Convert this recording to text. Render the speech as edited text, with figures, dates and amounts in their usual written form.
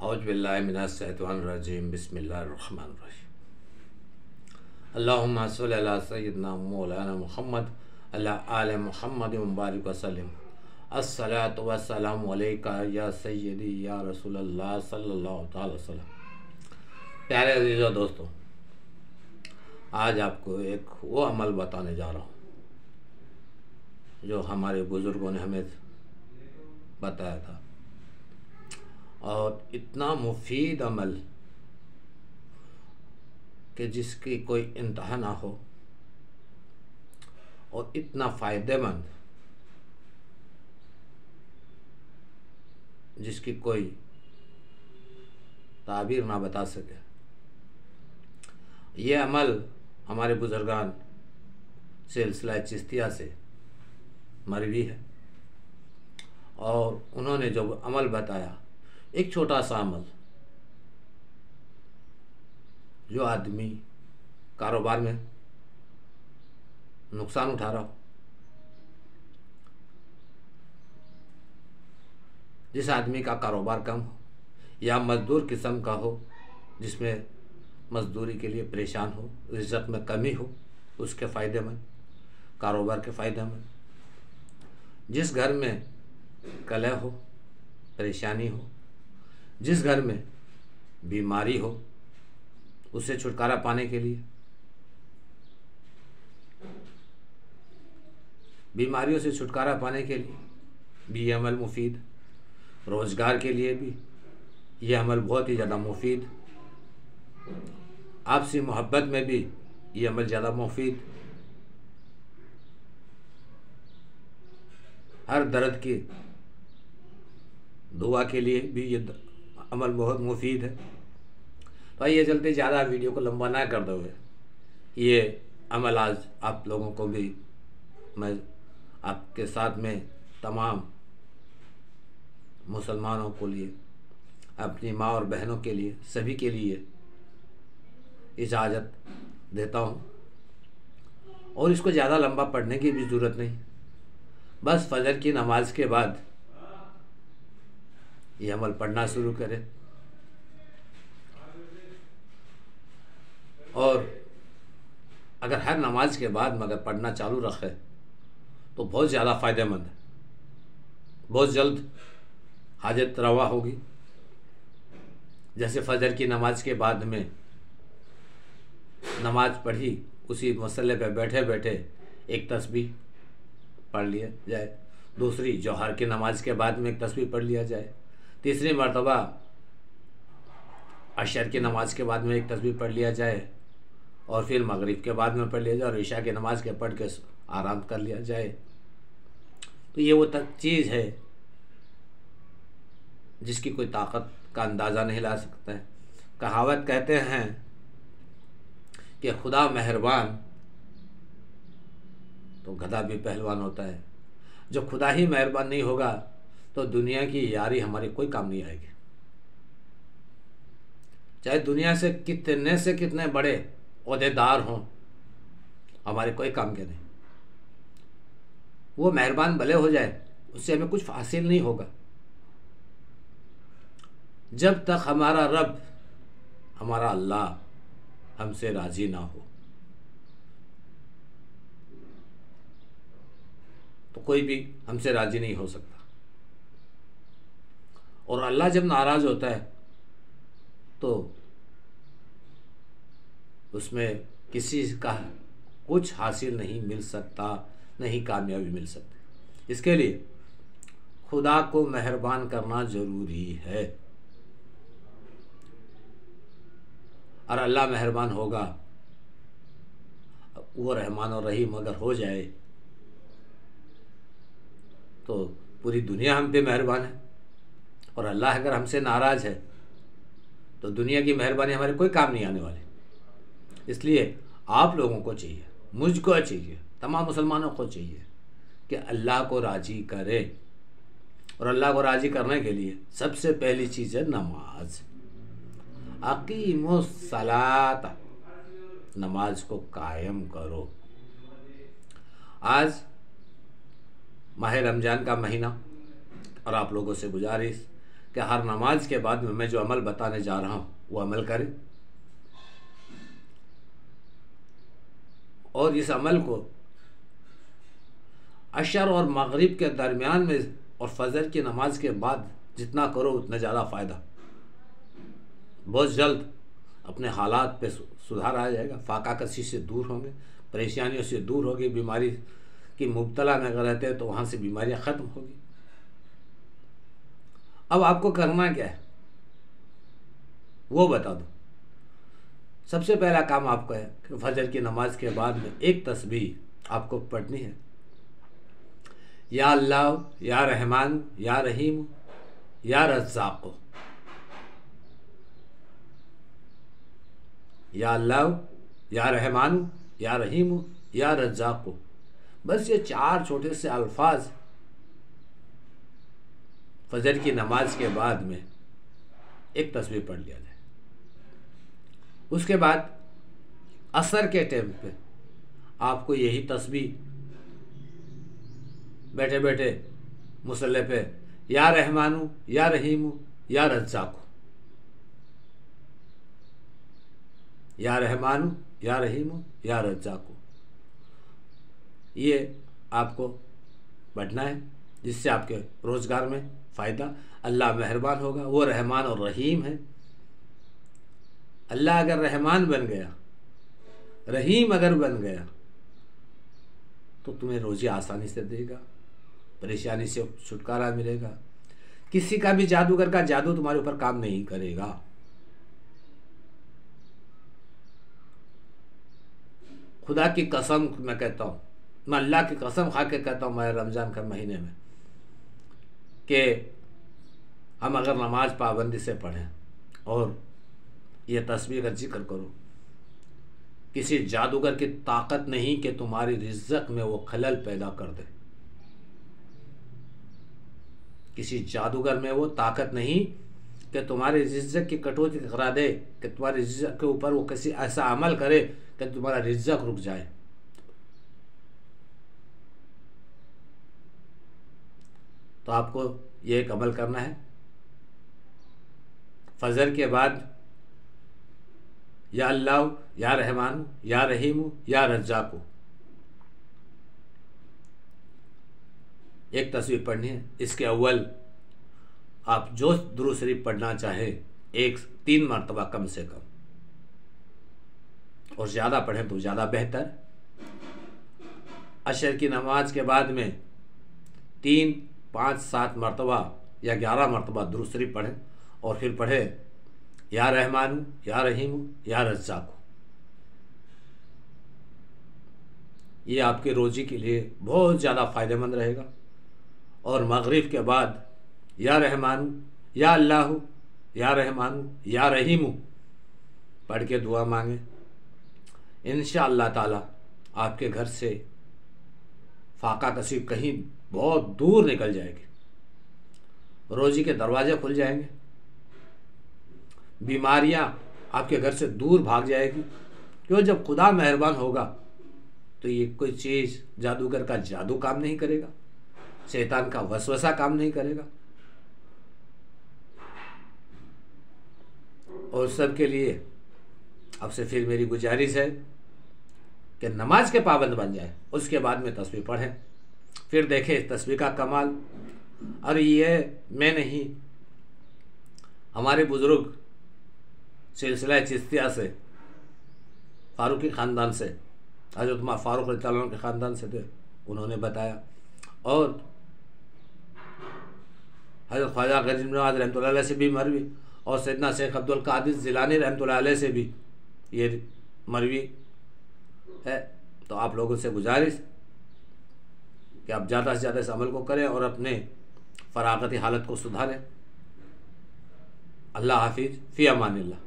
औज़ुबिल्लाहिमिनश्शैतानिर्रजीम बिस्मिल्लाहिर्रहमानिर्रहीम। अल्लाहुम्मा सल्लि अला सय्यिदिना मौलाना मुहम्मद अला आले मुहम्मद व बारिक वसल्लम। अस्सलातु वस्सलामु अलैका या सय्यदी या रसूलल्लाह सल्लल्लाहु तआला वसल्लम। प्यारे अज़ीज़ों दोस्तों, आज आपको एक वो अमल बताने जा रहा हूँ जो हमारे बुज़ुर्गों ने हमें बताया था, और इतना मुफीद अमल कि जिसकी कोई इंतहा ना हो, और इतना फ़ायदेमंद जिसकी कोई ताबीर ना बता सके। ये अमल हमारे बुजुर्गान सिलसिला चिश्तिया से मरवी है, और उन्होंने जो अमल बताया, एक छोटा सा अमल जो आदमी कारोबार में नुकसान उठा रहा हो, जिस आदमी का कारोबार कम हो या मजदूर किस्म का हो, जिसमें मजदूरी के लिए परेशान हो, रिज़्क़ में कमी हो, उसके फ़ायदेमंद, कारोबार के फ़ायदेमंद। जिस घर में कलह हो, परेशानी हो, जिस घर में बीमारी हो, उससे छुटकारा पाने के लिए, बीमारियों से छुटकारा पाने के लिए भी ये अमल मुफीद, रोज़गार के लिए भी ये अमल बहुत ही ज़्यादा मुफीद, आपसी मोहब्बत में भी ये अमल ज़्यादा मुफीद, हर दर्द की दुआ के लिए भी ये अमल बहुत मुफीद है। तो आइए चलते, ज़्यादा वीडियो को लंबा ना करते हुए ये अमल आज आप लोगों को भी, मैं आपके साथ में तमाम मुसलमानों को लिए, अपनी माँ और बहनों के लिए, सभी के लिए इजाज़त देता हूँ। और इसको ज़्यादा लंबा पढ़ने की भी ज़रूरत नहीं, बस फजर की नमाज के बाद ये अमल पढ़ना शुरू करें, और अगर हर नमाज के बाद में अगर पढ़ना चालू रखे तो बहुत ज़्यादा फ़ायदेमंद है, बहुत जल्द हाजत रवा होगी। जैसे फजर की नमाज के बाद में नमाज पढ़ी, उसी मसल्ले पे बैठे बैठे एक तस्बीह पढ़ लिया जाए, दूसरी जोहर की नमाज के बाद में एक तस्बीह पढ़ लिया जाए, तीसरी मरतबा अशर की नमाज के बाद में एक तस्बीह पढ़ लिया जाए, और फिर मगरिब के बाद में पढ़ लिया जाए, और ईशा की नमाज के पढ़ के आराम कर लिया जाए। तो ये वो तक चीज़ है जिसकी कोई ताकत का अंदाज़ा नहीं ला सकता है। कहावत कहते हैं कि खुदा मेहरबान तो गधा भी पहलवान होता है। जो खुदा ही मेहरबान नहीं होगा तो दुनिया की यारी हमारी कोई काम नहीं आएगी। चाहे दुनिया से कितने बड़े ओहदेदार हों, हमारे कोई काम के नहीं। वो मेहरबान भले हो जाए, उससे हमें कुछ हासिल नहीं होगा जब तक हमारा रब, हमारा अल्लाह हमसे राज़ी ना हो। तो कोई भी हमसे राज़ी नहीं हो सकता, और अल्लाह जब नाराज़ होता है तो उसमें किसी का कुछ हासिल नहीं मिल सकता, नहीं कामयाबी मिल सकती। इसके लिए खुदा को मेहरबान करना ज़रूरी है, और अल्लाह मेहरबान होगा, वो रहमान और रहीम अगर हो जाए तो पूरी दुनिया हम पे मेहरबान है। और अल्लाह अगर हमसे नाराज़ है तो दुनिया की मेहरबानी हमारे कोई काम नहीं आने वाली। इसलिए आप लोगों को चाहिए, मुझको चाहिए, तमाम मुसलमानों को चाहिए कि अल्लाह को राज़ी करें। और अल्लाह को राज़ी करने के लिए सबसे पहली चीज़ है नमाज। अकीमुस सलात, नमाज को कायम करो। आज माह रमज़ान का महीना, और आप लोगों से गुजारिश कि हर नमाज के बाद में मैं जो अमल बताने जा रहा हूँ वो अमल करें, और इस अमल को अशर और मगरिब के दरमियान में और फजर की नमाज के बाद जितना करो उतना ज़्यादा फ़ायदा। बहुत जल्द अपने हालात पे सुधार आ जाएगा, फाका कसी से दूर होंगे, परेशानियों से दूर होगी, बीमारी की मुब्तला में अगर रहते हैं तो वहाँ से बीमारियाँ ख़त्म होगी। अब आपको करना क्या है वो बता दो। सबसे पहला काम आपका है कि फजर की नमाज के बाद में एक तस्बीह आपको पढ़नी है, या अल्लाह, या रहमान, या रहीम, या रज़्ज़ाक़। या अल्लाह, या रहमान, या रहीम, या रज़्ज़ाक़। बस ये 4 छोटे से अल्फाज फजर की नमाज के बाद में एक तस्बीह पढ़ लिया जाए। उसके बाद असर के टाइम पे आपको यही तस्बीह बैठे बैठे मुसल्ले पे या रहमानु, या रहीमु, या रज़्ज़ाक़, या रहमानु, या रहीमु, या रज़्ज़ाक़, ये आपको बढ़ना है, जिससे आपके रोज़गार में फ़ायदा। अल्लाह मेहरबान होगा, वो रहमान और रहीम है। अल्लाह अगर रहमान बन गया, रहीम अगर बन गया तो तुम्हें रोज़ी आसानी से देगा, परेशानी से छुटकारा मिलेगा। किसी का भी जादूगर का जादू तुम्हारे ऊपर काम नहीं करेगा। खुदा की कसम मैं कहता हूँ, मैं अल्लाह की कसम खा के कहता हूँ, मैं रमज़ान के महीने में कि हम अगर नमाज पाबंदी से पढ़ें और ये तस्बीह का जिक्र करो, किसी जादूगर की ताकत नहीं कि तुम्हारी रिज़्क़ में वो खलल पैदा कर दे। किसी जादूगर में वो ताकत नहीं कि तुम्हारी रिज़्क़ की कटौती करा दे, कि तुम्हारी रिज़्क़ के ऊपर वो किसी ऐसा अमल करे कि तुम्हारा रिज़्क़ रुक जाए। तो आपको ये एक अमल करना है, फजर के बाद या अल्लाह, या रहमान, या रहीम, या रज़्ज़ाक़ एक तस्बीह पढ़नी है। इसके अव्वल आप जो दुरूद शरीफ पढ़ना चाहे 3 मरतबा कम से कम, और ज़्यादा पढ़ें तो ज़्यादा बेहतर। अशर की नमाज के बाद में 3, 5, 7 मरतबा या 11 मरतबा दुरूद शरीफ पढ़ें, और फिर पढ़ें या रहमान, या रहीम, या रज़्ज़ाक़। ये आपके रोज़ी के लिए बहुत ज़्यादा फ़ायदेमंद रहेगा। और मगरिब के बाद या रहमान, या अल्लाह, या रहमान, या रहीम पढ़ के दुआ मांगे। इंशाअल्लाह ताला आपके घर से फाका कसी कहीं बहुत दूर निकल जाएगी, रोज़ी के दरवाजे खुल जाएंगे, बीमारियां आपके घर से दूर भाग जाएगी। क्यों? जब खुदा मेहरबान होगा तो ये कोई चीज़ जादूगर का जादू काम नहीं करेगा, शैतान का वसवसा काम नहीं करेगा। और सबके लिए आपसे फिर मेरी गुजारिश है कि नमाज के पाबंद बन जाए, उसके बाद में तस्बीह पढ़ें, फिर देखें तस्बीह का कमाल। और ये मैं नहीं, हमारे बुज़ुर्ग सिलसिला चिश्तिया से, फारूकी ख़ानदान से, हज़रत फारूक रज़ियल्लाहु अन्हु के ख़ानदान से थे, उन्होंने बताया। और हज़रत ख्वाजा गरीब नवाज़ रहमतुल्लाह अलैह से भी मरवी, और सैयदना शेख अब्दुल कादिर जिलानी रहमतुल्लाह अलैह से भी ये मरवी है। तो आप लोगों से गुजारिश कि आप ज़्यादा से ज़्यादा इस अमल को करें और अपने फ़रागती हालत को सुधारें। अल्लाह हाफिज़, फ़ी अमानिल्लाह।